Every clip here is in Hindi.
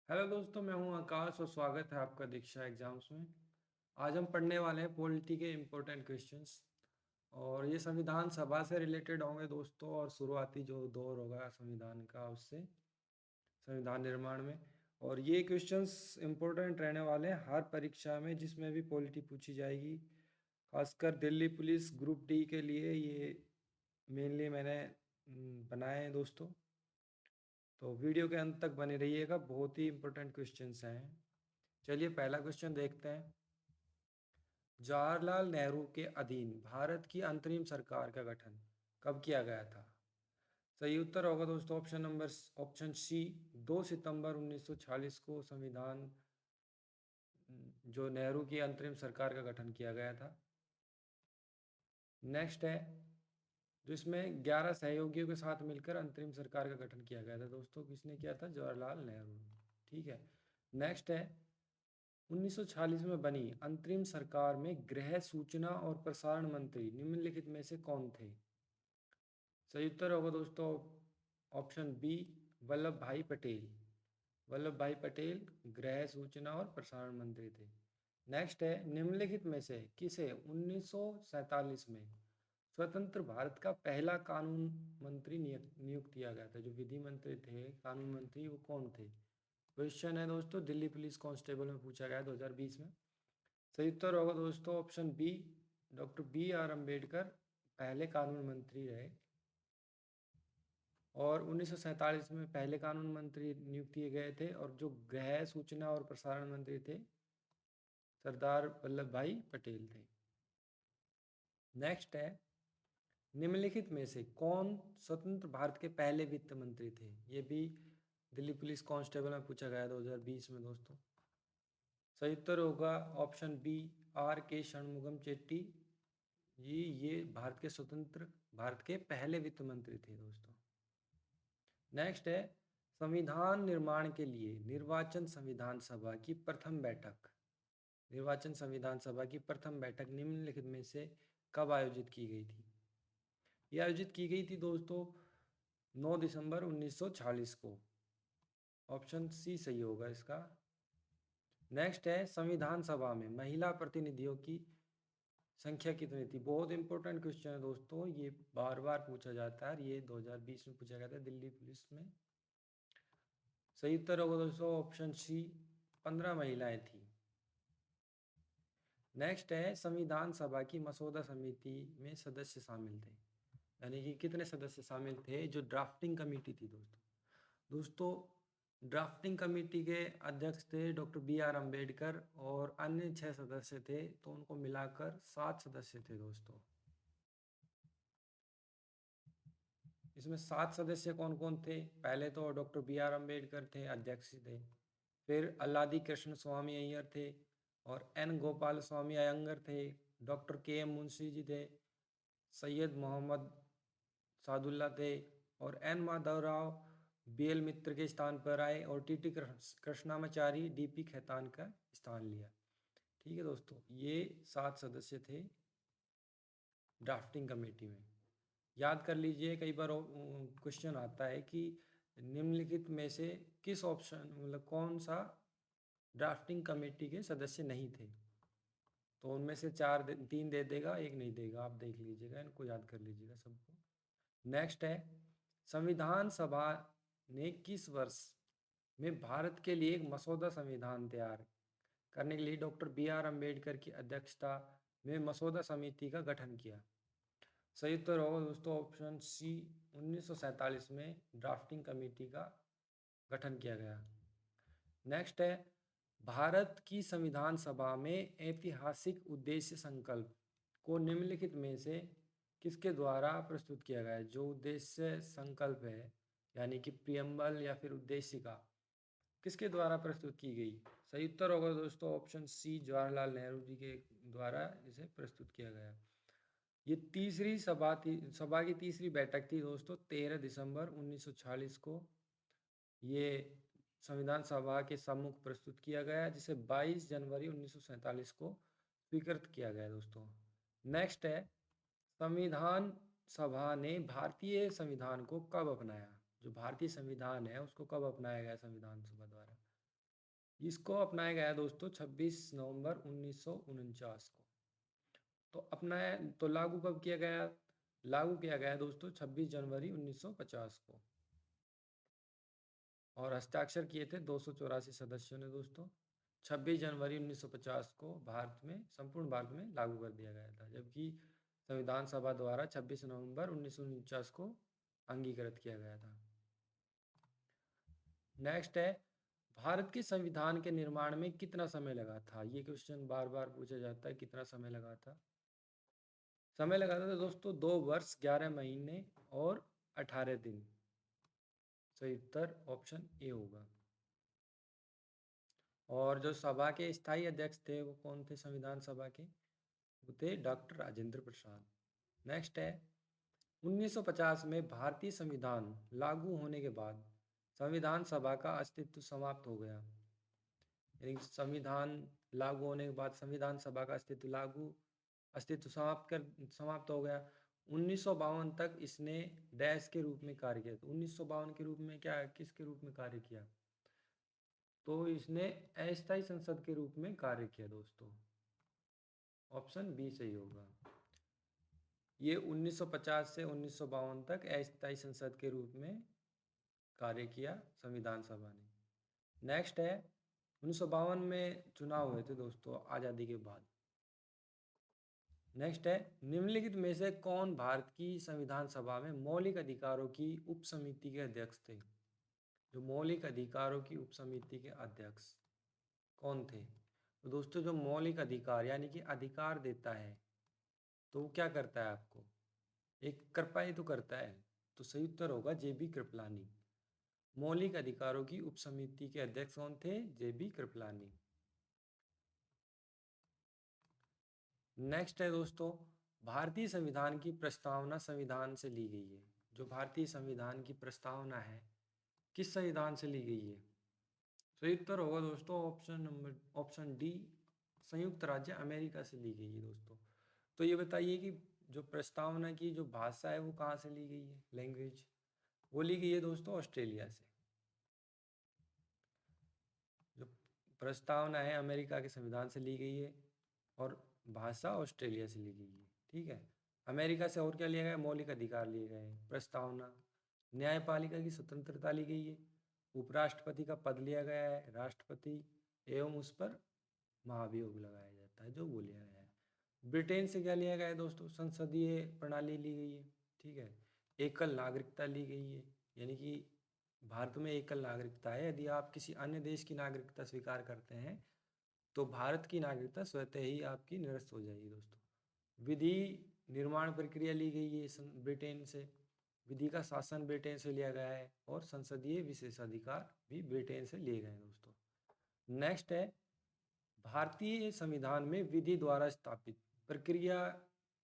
हेलो दोस्तों, मैं हूं आकाश और स्वागत है आपका दीक्षा एग्जाम्स में। आज हम पढ़ने वाले हैं पॉलिटी के इम्पोर्टेंट क्वेश्चंस और ये संविधान सभा से रिलेटेड होंगे दोस्तों। और शुरुआती जो दौर होगा संविधान का, उससे संविधान निर्माण में। और ये क्वेश्चंस इम्पोर्टेंट रहने वाले हैं हर परीक्षा में जिसमें भी पॉलिटी पूछी जाएगी। खासकर दिल्ली पुलिस ग्रुप डी के लिए ये मेनली मैंने बनाए हैं दोस्तों। तो वीडियो के अंत तक बने रहिएगा, बहुत ही इंपॉर्टेंट क्वेश्चंस हैं। चलिए पहला क्वेश्चन देखते हैं। जवाहरलाल नेहरू के अधीन भारत की अंतरिम सरकार का गठन कब किया गया था? सही उत्तर होगा दोस्तों ऑप्शन सी, 2 सितंबर 1946 को संविधान जो नेहरू की अंतरिम सरकार का गठन किया गया था। नेक्स्ट है, जो इसमें 11 सहयोगियों के साथ मिलकर अंतरिम सरकार का गठन किया गया था दोस्तों। किसने किया था? जवाहरलाल नेहरू ने। ठीक है। नेक्स्ट है, 1946 में बनी अंतरिम सरकार में गृह, सूचना और प्रसारण मंत्री निम्नलिखित में से कौन थे? सही उत्तर होगा दोस्तों ऑप्शन बी, वल्लभ भाई पटेल। वल्लभ भाई पटेल गृह, सूचना और प्रसारण मंत्री थे। नेक्स्ट है, निम्नलिखित में से किसे 1947 में स्वतंत्र भारत का पहला कानून मंत्री नियुक्त किया गया था? जो विधि मंत्री थे, कानून मंत्री, वो कौन थे? क्वेश्चन है दोस्तों, दिल्ली पुलिस कांस्टेबल में पूछा गया 2020 में। सही उत्तर होगा दोस्तों option B, doctor B R Ambedkar पहले कानून मंत्री रहे। और 1947 में पहले कानून मंत्री नियुक्त किए गए थे, और जो गृह, सूचना और प्रसारण मंत्री थे, सरदार वल्लभ भाई पटेल थे। नेक्स्ट है, निम्नलिखित में से कौन स्वतंत्र भारत के पहले वित्त मंत्री थे? ये भी दिल्ली पुलिस कांस्टेबल में पूछा गया 2020 में दोस्तों। सही उत्तर होगा ऑप्शन बी, आर के षणमुगम चेट्टी। ये भारत के स्वतंत्र भारत के पहले वित्त मंत्री थे दोस्तों। नेक्स्ट है, संविधान निर्माण के लिए निर्वाचन संविधान सभा की प्रथम बैठक निम्नलिखित में से कब आयोजित की गई थी? यह आयोजित की गई थी दोस्तों 9 दिसंबर 1946 को। ऑप्शन सी सही होगा इसका। नेक्स्ट है, संविधान सभा में महिला प्रतिनिधियों की संख्या कितनी थी? बहुत इंपॉर्टेंट क्वेश्चन है दोस्तों, ये बार बार पूछा जाता है। ये 2020 में पूछा गया था दिल्ली पुलिस में। सही उत्तर होगा दोस्तों ऑप्शन सी, 15 महिलाएं थी। नेक्स्ट है, संविधान सभा की मसौदा समिति में सदस्य शामिल थे, यानी कि कितने सदस्य शामिल थे? जो ड्राफ्टिंग कमेटी थी दोस्तों ड्राफ्टिंग कमेटी के अध्यक्ष थे डॉक्टर बी आर अम्बेडकर, और अन्य 6 सदस्य थे, तो उनको मिलाकर 7 सदस्य थे दोस्तों। इसमें 7 सदस्य कौन कौन थे? पहले तो डॉक्टर बी आर अम्बेडकर थे, अध्यक्ष थे। फिर अल्लादी कृष्ण स्वामी अय्यर थे, और एन गोपाल स्वामी अयंगर थे। डॉक्टर के एम मुंशी जी थे। सैयद मोहम्मद सादुल्ला थे। और N Madhavrao B L Mitra के स्थान पर आए, और T T Krishnamachari D P Khaitan का स्थान लिया। ठीक है दोस्तों, ये 7 सदस्य थे ड्राफ्टिंग कमेटी में। याद कर लीजिए, कई बार क्वेश्चन आता है कि निम्नलिखित में से किस ऑप्शन मतलब कौन सा ड्राफ्टिंग कमेटी के सदस्य नहीं थे? तो उनमें से 3 दे देगा, एक नहीं देगा। आप देख लीजिएगा, इनको याद कर लीजिएगा सबको। नेक्स्ट है, संविधान सभा ने किस वर्ष में भारत के लिए एक मसौदा संविधान तैयार करने के लिए डॉक्टर बी आर अम्बेडकर की अध्यक्षता में मसौदा समिति का गठन किया? सही उत्तर होगा दोस्तों ऑप्शन सी, 1947 में ड्राफ्टिंग कमेटी का गठन किया गया। नेक्स्ट है, भारत की संविधान सभा में ऐतिहासिक उद्देश्य संकल्प को निम्नलिखित में से किसके द्वारा प्रस्तुत किया गया है? जो उद्देश्य संकल्प है, यानी कि प्रियम्बल या फिर उद्देशिका, किसके द्वारा प्रस्तुत की गई? सही उत्तर होगा दोस्तों ऑप्शन सी, जवाहरलाल नेहरू जी के द्वारा इसे प्रस्तुत किया गया। ये तीसरी सभा की तीसरी बैठक थी दोस्तों, 13 दिसंबर 1946 को ये संविधान सभा के सम्मुख प्रस्तुत किया गया, जिसे 22 जनवरी 1947 को स्वीकृत किया गया दोस्तों। नेक्स्ट है, संविधान सभा ने भारतीय संविधान को कब अपनाया? जो भारतीय संविधान है उसको कब अपनाया गया संविधान सभा द्वारा? इसको अपनाया गया दोस्तों 26 नवंबर 1949 को। तो अपनाया तो लागू कब किया गया? लागू किया गया दोस्तों 26 जनवरी 1950 को, और हस्ताक्षर किए थे 284 सदस्यों ने दोस्तों। 26 जनवरी 1950 को भारत में, संपूर्ण भारत में लागू कर दिया गया था, जबकि संविधान सभा द्वारा 26 नवंबर 1949 को अंगीकृत किया गया था। नेक्स्ट है, भारत के संविधान के निर्माण में कितना समय लगा था? ये क्वेश्चन बार बार पूछा जाता है, कितना समय लगा था? समय लगा था दोस्तों 2 वर्ष 11 महीने और 18 दिन। सही उत्तर ऑप्शन ए होगा। और जो सभा के स्थायी अध्यक्ष थे वो कौन थे संविधान सभा के? वो थे डॉक्टर राजेंद्र प्रसाद। नेक्स्ट है, 1950 में भारतीय संविधान लागू होने के बाद संविधान सभा का अस्तित्व समाप्त हो गया। यानी संविधान लागू होने के बाद संविधान सभा का अस्तित्व समाप्त हो गया। 1952 तक इसने डैश के रूप में कार्य किया। तो 1952 के रूप में क्या, किसके रूप में कार्य किया? तो इसने अस्थायी संसद के रूप में कार्य किया दोस्तों। ऑप्शन बी सही होगा। ये 1950 से 1952 तक अस्थायी संसद के रूप में कार्य किया संविधान सभा ने। नेक्स्ट है, 1952 में चुनाव हुए थे दोस्तों आज़ादी के बाद। नेक्स्ट है, निम्नलिखित में से कौन भारत की संविधान सभा में मौलिक अधिकारों की उप समिति के अध्यक्ष थे? जो मौलिक अधिकारों की उप समिति के अध्यक्ष कौन थे? तो दोस्तों जो मौलिक अधिकार यानी कि अधिकार देता है, तो वो क्या करता है? आपको एक कृपा तो करता है। तो सही उत्तर होगा जेबी कृपलानी। मौलिक अधिकारों की उप समिति के अध्यक्ष कौन थे? जेबी कृपलानी। नेक्स्ट है दोस्तों, भारतीय संविधान की प्रस्तावना संविधान से ली गई है। जो भारतीय संविधान की प्रस्तावना है किस संविधान से ली गई है? सही उत्तर होगा दोस्तों ऑप्शन डी, संयुक्त राज्य अमेरिका से ली गई है दोस्तों। तो ये बताइए कि जो प्रस्तावना की जो भाषा है वो कहाँ से ली गई है? लैंग्वेज वो ली गई है दोस्तों ऑस्ट्रेलिया से। जो प्रस्तावना है अमेरिका के संविधान से ली गई है और भाषा ऑस्ट्रेलिया से ली गई है। ठीक है, अमेरिका से और क्या लिया गया? मौलिक अधिकार लिए गए, प्रस्तावना, न्यायपालिका की स्वतंत्रता ली गई है, उपराष्ट्रपति का पद लिया गया है, राष्ट्रपति एवं उस पर महाभियोग लगाया जाता है जो वो लिया गया है। ब्रिटेन से क्या लिया गया है दोस्तों? संसदीय प्रणाली ली गई है। ठीक है, एकल नागरिकता ली गई है, यानी कि भारत में एकल नागरिकता है। यदि आप किसी अन्य देश की नागरिकता स्वीकार करते हैं तो भारत की नागरिकता स्वतः ही आपकी निरस्त हो जाएगी दोस्तों। विधि निर्माण प्रक्रिया ली गई है ब्रिटेन से, विधि का शासन ब्रिटेन से लिया गया है, और संसदीय विशेषाधिकार भी ब्रिटेन से लिए गए हैं दोस्तों। नेक्स्ट है, भारतीय संविधान में विधि द्वारा स्थापित प्रक्रिया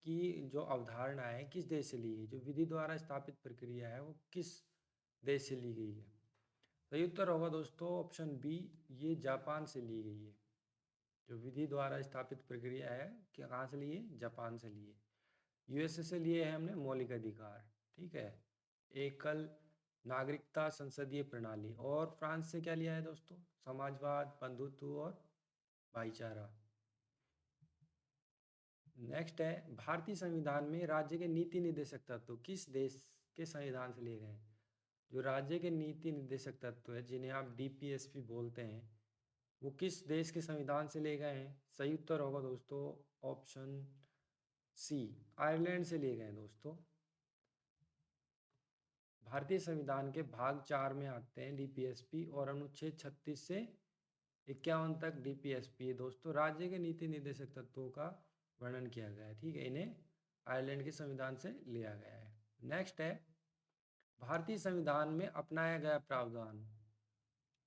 की जो अवधारणा है किस देश से ली गई? जो विधि द्वारा स्थापित प्रक्रिया है वो किस देश से ली गई है? सही उत्तर होगा दोस्तों ऑप्शन बी, ये जापान से ली गई है। जो विधि द्वारा स्थापित प्रक्रिया है कि कहाँ से लिए? जापान से लिए। यूएसए से लिए हैं हमने मौलिक अधिकार। ठीक है, एकल नागरिकता, संसदीय प्रणाली। और फ्रांस से क्या लिया है दोस्तों? समाजवाद, बंधुत्व और भाईचारा। नेक्स्ट है, भारतीय संविधान में राज्य के नीति निर्देशक तत्व किस देश के संविधान से लिए गए हैं? जो राज्य के नीति निर्देशक तत्व है जिन्हें आप डीपीएसपी बोलते हैं वो किस देश के संविधान से लिए गए हैं? सही उत्तर होगा दोस्तों ऑप्शन सी, आयरलैंड से लिए गए हैं दोस्तों। भारतीय संविधान के भाग 4 में आते हैं डीपीएसपी, और अनुच्छेद 36 से 51 तक डीपीएसपी है दोस्तों। राज्य के नीति निर्देशक तत्वों का वर्णन किया गया है। ठीक है, इन्हें आयरलैंड के संविधान से लिया गया है। नेक्स्ट है, भारतीय संविधान में अपनाया गया प्रावधान।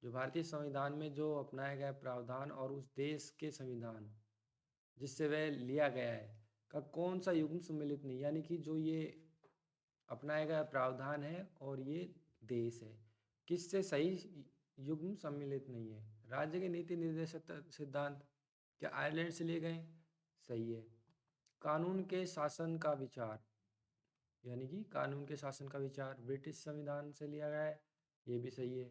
जो भारतीय संविधान में जो अपनाया गया प्रावधान और उस देश के संविधान जिससे वह लिया गया है का कौन सा युग्म सम्मिलित नहीं, यानी कि जो ये अपनाया गया प्रावधान है और ये देश है किससे सही युग्म सम्मिलित नहीं है? राज्य के नीति निर्देशक सिद्धांत क्या आयरलैंड से लिए गए? सही है। कानून के शासन का विचार, यानी कि कानून के शासन का विचार ब्रिटिश संविधान से लिया गया है, ये भी सही है।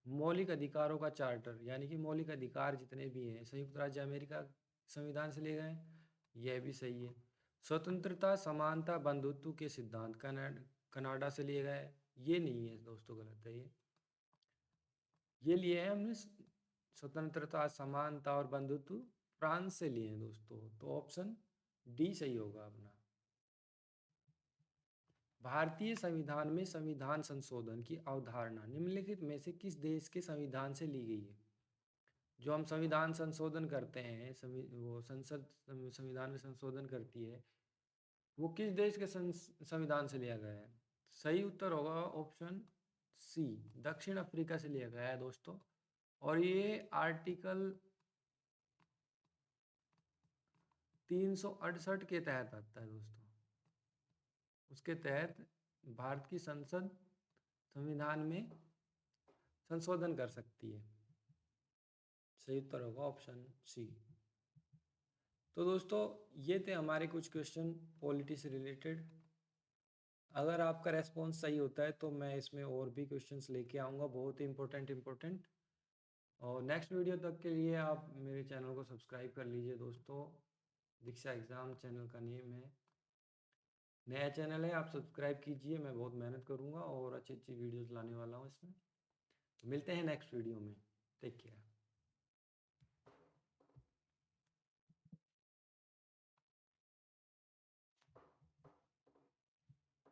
मौलिक अधिकारों का चार्टर, यानी कि मौलिक अधिकार जितने भी हैं संयुक्त राज्य अमेरिका संविधान से लिए गए हैं, यह भी सही है। स्वतंत्रता, समानता, बंधुत्व के सिद्धांत कनाडा से लिए गए हैं, ये नहीं है दोस्तों, गलत है ये लिए हैं हमने स्वतंत्रता, समानता और बंधुत्व फ्रांस से लिए हैं दोस्तों, तो ऑप्शन डी सही होगा अपना। भारतीय संविधान में संविधान संशोधन की अवधारणा निम्नलिखित में से किस देश के संविधान से ली गई है? जो हम संविधान संशोधन करते हैं, वो संसद संविधान में संशोधन करती है, वो किस देश के संविधान से लिया गया है? सही उत्तर होगा ऑप्शन सी, दक्षिण अफ्रीका से लिया गया है दोस्तों। और ये आर्टिकल 368 के तहत आता है दोस्तों। उसके तहत भारत की संसद संविधान में संशोधन कर सकती है। सही उत्तर होगा ऑप्शन सी। तो दोस्तों ये थे हमारे कुछ क्वेश्चन पॉलिटी से रिलेटेड। अगर आपका रेस्पॉन्स सही होता है तो मैं इसमें और भी क्वेश्चंस लेके आऊँगा, बहुत ही इंपॉर्टेंट। और नेक्स्ट वीडियो तक के लिए आप मेरे चैनल को सब्सक्राइब कर लीजिए दोस्तों। दीक्षा एग्ज़ाम चैनल का नेम है, नया चैनल है, आप सब्सक्राइब कीजिए। मैं बहुत मेहनत करूँगा और अच्छी अच्छी वीडियोज़ लाने वाला हूँ इसमें। मिलते हैं नेक्स्ट वीडियो में। Take care.